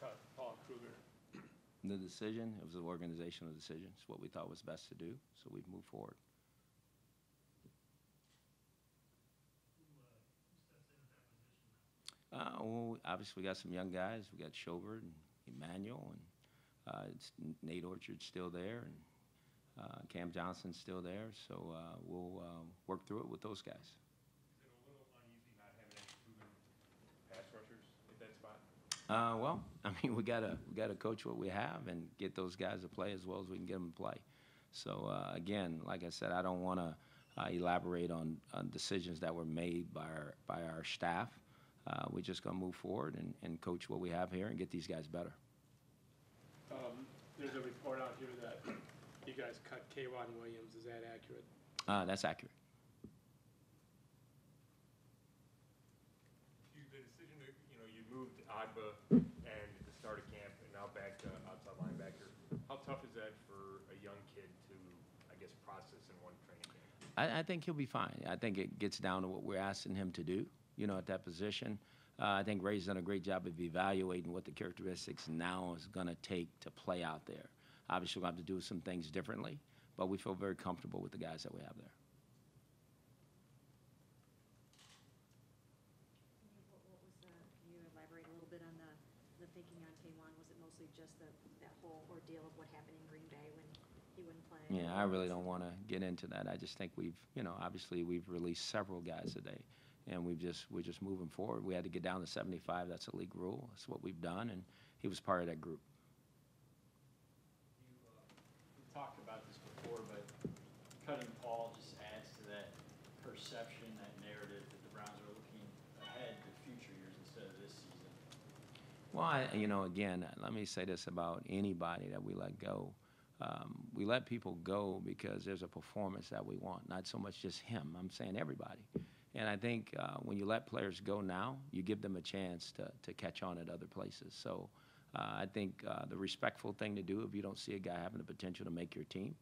cut Paul Kruger? The decision, it was an organizational decision. It's what we thought was best to do, so we've moved forward. Well, obviously, we got some young guys. We got Schobert and Emmanuel, and Nate Orchard's still there, and Cam Johnson's still there. So we'll work through it with those guys. Is it a little uneasy not having any proven pass rushers at that spot? Well, I mean, we gotta coach what we have and get those guys to play as well as we can get them to play. So again, like I said, I don't want to elaborate on decisions that were made by our staff. We're just going to move forward and coach what we have here and get these guys better. There's a report out here that you guys cut K'Wan Williams. Is that accurate? That's accurate. The decision to, you moved Agba and at the start of camp and now back to outside linebacker. How tough is that for a young kid to, I guess, process in one training camp? I think he'll be fine. I think it gets down to what we're asking him to do, at that position. I think Ray's done a great job of evaluating what the characteristics now is going to take to play out there. Obviously, we'll have to do some things differently, but we feel very comfortable with the guys that we have there. Can you elaborate a little bit on the thinking on K1? Was it mostly just that whole ordeal of what happened in Green Bay when he wouldn't play? Yeah, I really don't want to get into that. I just think we've, obviously we've released several guys today, and we're just moving forward. We had to get down to 75. That's a league rule. That's what we've done, and he was part of that group. We talked about this before, but cutting Paul just adds to that perception, that narrative that the Browns are looking ahead to future years instead of this season. Well, again, let me say this about anybody that we let go. We let people go because there's a performance that we want, not so much just him. I'm saying everybody. And I think when you let players go now, you give them a chance to catch on at other places. So I think the respectful thing to do, if you don't see a guy having the potential to make your team,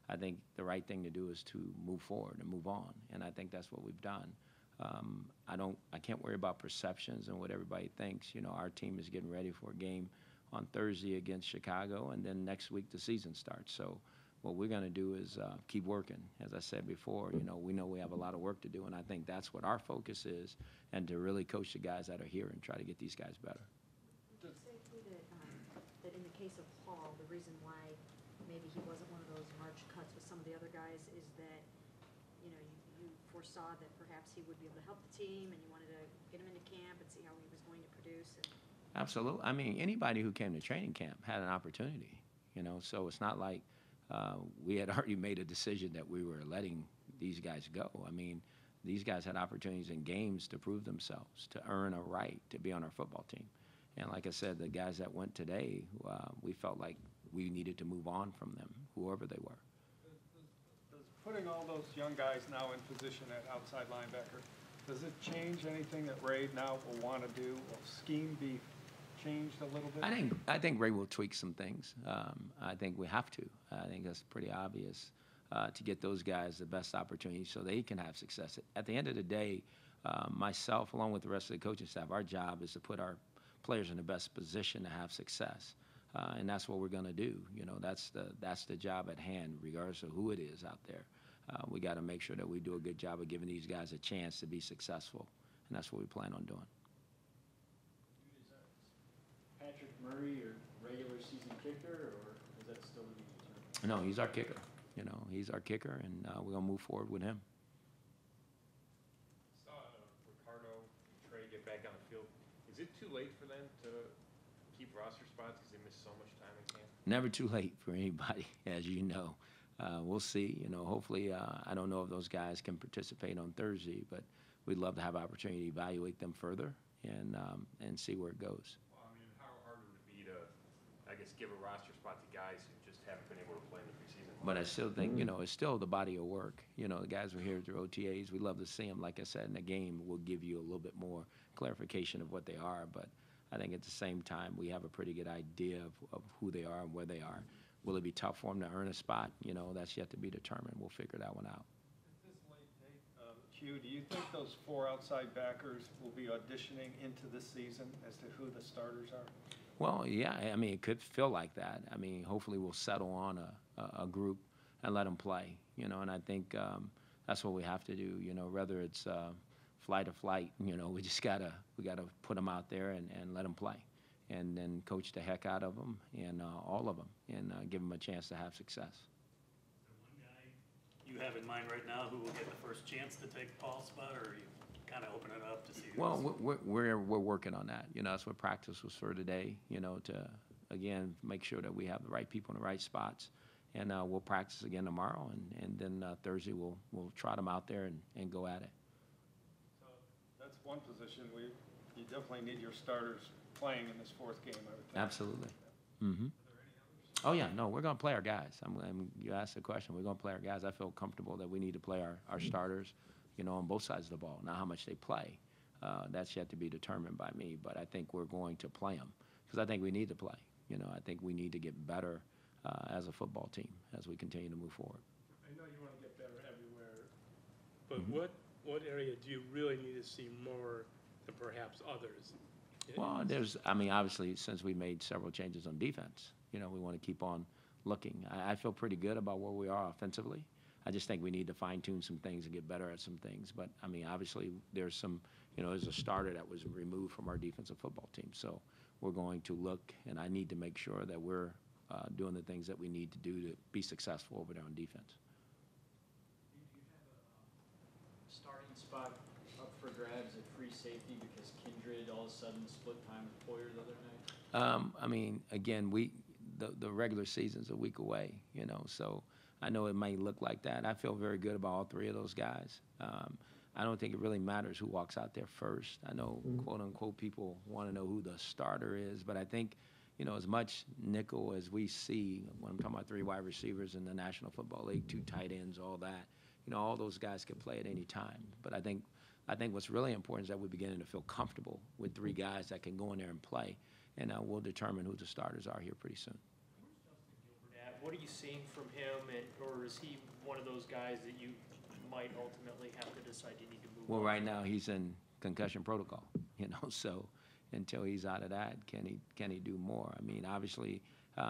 I think the right thing to do is to move forward and move on. And I think that's what we've done. I can't worry about perceptions and what everybody thinks. Our team is getting ready for a game on Thursday against Chicago, and then next week the season starts. So what we're going to do is keep working. As I said before, we know we have a lot of work to do, and I think that's what our focus is, and to really coach the guys that are here and try to get these guys better. Would you say, too, that in the case of Paul, the reason why maybe he wasn't one of those March cuts with some of the other guys is that, you foresaw that perhaps he would be able to help the team, and you wanted to get him into camp and see how he was going to produce? Absolutely. I mean, anybody who came to training camp had an opportunity, so it's not like we had already made a decision that we were letting these guys go. I mean, these guys had opportunities in games to prove themselves, to earn a right to be on our football team. And like I said, the guys that went today, we felt like we needed to move on from them, whoever they were. Does putting all those young guys now in position at outside linebacker, does it change anything that Ray now will want to do? Will scheme be changed a little bit? I think Ray will tweak some things. I think we have to. I think that's pretty obvious to get those guys the best opportunity so they can have success. At the end of the day, myself, along with the rest of the coaching staff, our job is to put our players in the best position to have success, and that's what we're going to do. That's the job at hand, regardless of who it is out there. We got to make sure that we do a good job of giving these guys a chance to be successful, and that's what we plan on doing. Patrick Murray your regular season kicker, or is that still to be determined? No, he's our kicker. He's our kicker, and we're going to move forward with him. Saw Ricardo and Trey get back on the field. Is it too late for them to keep roster spots because they missed so much time in camp? Never too late for anybody, as you know. We'll see. Hopefully, I don't know if those guys can participate on Thursday, but we'd love to have an opportunity to evaluate them further and see where it goes. How hard would it be to, I guess, give a roster spot to guys who just haven't been able to play in the preseason? But I still think, it's still the body of work. The guys were here through OTAs. We love to see them. Like I said, in the game, we'll give you a little bit more clarification of what they are. But I think at the same time, we have a pretty good idea of who they are and where they are. Will it be tough for them to earn a spot? That's yet to be determined. We'll figure that one out. At this late date, Hue, do you think those 4 outside backers will be auditioning into this season as to who the starters are? Well, yeah, I mean, it could feel like that. I mean, hopefully we'll settle on a group and let them play, you know, and I think that's what we have to do, you know, whether it's flight or flight, you know, we gotta put them out there and let them play, and then coach the heck out of them and all of them, and give them a chance to have success. One guy you have in mind right now who will get the first chance to take Paul's spot, or are you kind of open it up to see who's... Well, we're working on that. You know, that's what practice was for today, you know, to, again, make sure that we have the right people in the right spots. And we'll practice again tomorrow, and then Thursday we'll trot them out there and go at it. So that's one position you definitely need your starters playing in this fourth game, I would think. Absolutely. Mm-hmm. Oh, yeah, no, we're going to play our guys. You asked the question, we're going to play our guys. I feel comfortable that we need to play our starters, you know, on both sides of the ball. Now, how much they play, that's yet to be determined by me, but I think we're going to play them because I think we need to play. You know, I think we need to get better as a football team as we continue to move forward. I know you want to get better everywhere, but what area do you really need to see more than perhaps others? Well, I mean, obviously, since we made several changes on defense, you know, we want to keep on looking. I feel pretty good about where we are offensively. I just think we need to fine-tune some things and get better at some things. But, I mean, obviously, there's some, you know, there's a starter that was removed from our defensive football team. So we're going to look, and I need to make sure that we're doing the things that we need to do to be successful over there on defense. Do you have a starting spot up for grabs at free safety because Kindred all of a sudden split time with Poyer the other night? I mean, again, the regular season's a week away, you know, so I know it might look like that. I feel very good about all three of those guys. I don't think it really matters who walks out there first. I know, quote unquote, people want to know who the starter is, but I think, you know, as much nickel as we see when I'm talking about 3 wide receivers in the National Football League, 2 tight ends, all that, you know, all those guys can play at any time. But I think what's really important is that we're beginning to feel comfortable with 3 guys that can go in there and play, and we'll determine who the starters are here pretty soon. What are you seeing from him, or is he one of those guys that you might ultimately have to decide you need to move Well, on? right now he's in concussion protocol, you know, so until he's out of that, can he do more? I mean, obviously,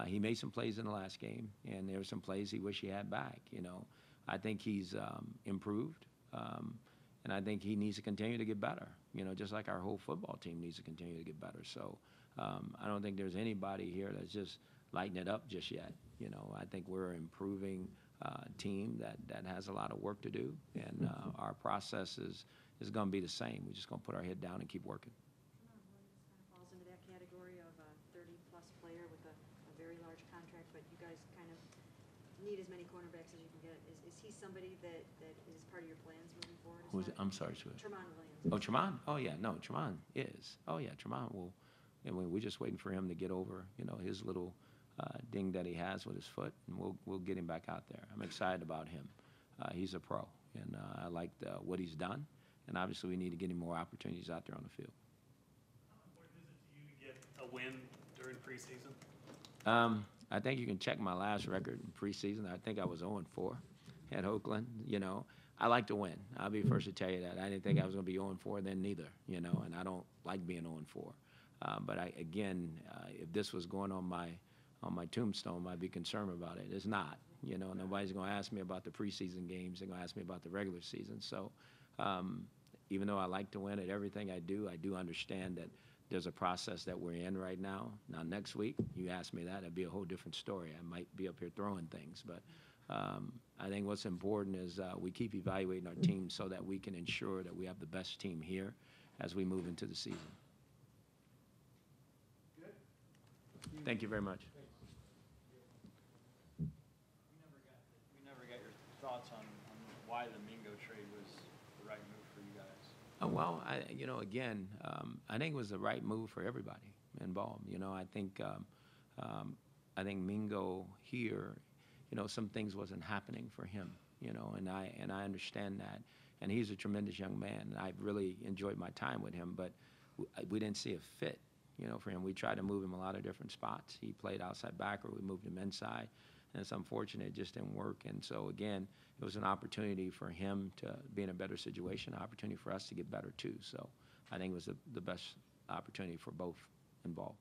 he made some plays in the last game, and there were some plays he wished he had back, you know. I think he's improved, and I think he needs to continue to get better, you know, just like our whole football team needs to continue to get better. So I don't think there's anybody here that's just lighting it up just yet. You know, I think we're an improving team that has a lot of work to do, and our process is going to be the same. We're just going to put our head down and keep working. Falls into that category of a 30-plus player with a very large contract, but you guys kind of need as many cornerbacks as you can get. Is he somebody that is part of your plans moving forward? I'm sorry, Sue. Tramaine Williams. Oh, Tramaine? Oh, yeah, no, Tramaine is. Oh, yeah, Tramaine will. I mean, we're just waiting for him to get over, you know, his little ding that he has with his foot, and we'll get him back out there. I'm excited about him. He's a pro, and I like what he's done, and obviously we need to get him more opportunities out there on the field. How important is it to you to get a win during preseason? I think you can check my last record in preseason. I think I was 0-4 at Oakland. You know, I like to win. I'll be first to tell you that. I didn't think I was going to be 0-4 then neither, you know, and I don't like being 0-4. But if this was going on my tombstone, I'd be concerned about it. It's not. You know, nobody's going to ask me about the preseason games. They're going to ask me about the regular season. So even though I like to win at everything I do understand that there's a process that we're in right now. Now, next week, you ask me that, it'd be a whole different story. I might be up here throwing things. But I think what's important is we keep evaluating our team so that we can ensure that we have the best team here as we move into the season. Thank you very much. We never got your thoughts on why the Mingo trade was the right move for you guys. Well, I think it was the right move for everybody involved. You know, I think Mingo here, you know, some things wasn't happening for him. You know, and I understand that, and he's a tremendous young man. And I've really enjoyed my time with him, but we didn't see a fit. You know, for him, we tried to move him a lot of different spots. He played outside backer. We moved him inside, and it's unfortunate it just didn't work. And so again, it was an opportunity for him to be in a better situation, an opportunity for us to get better too. So I think it was the best opportunity for both involved.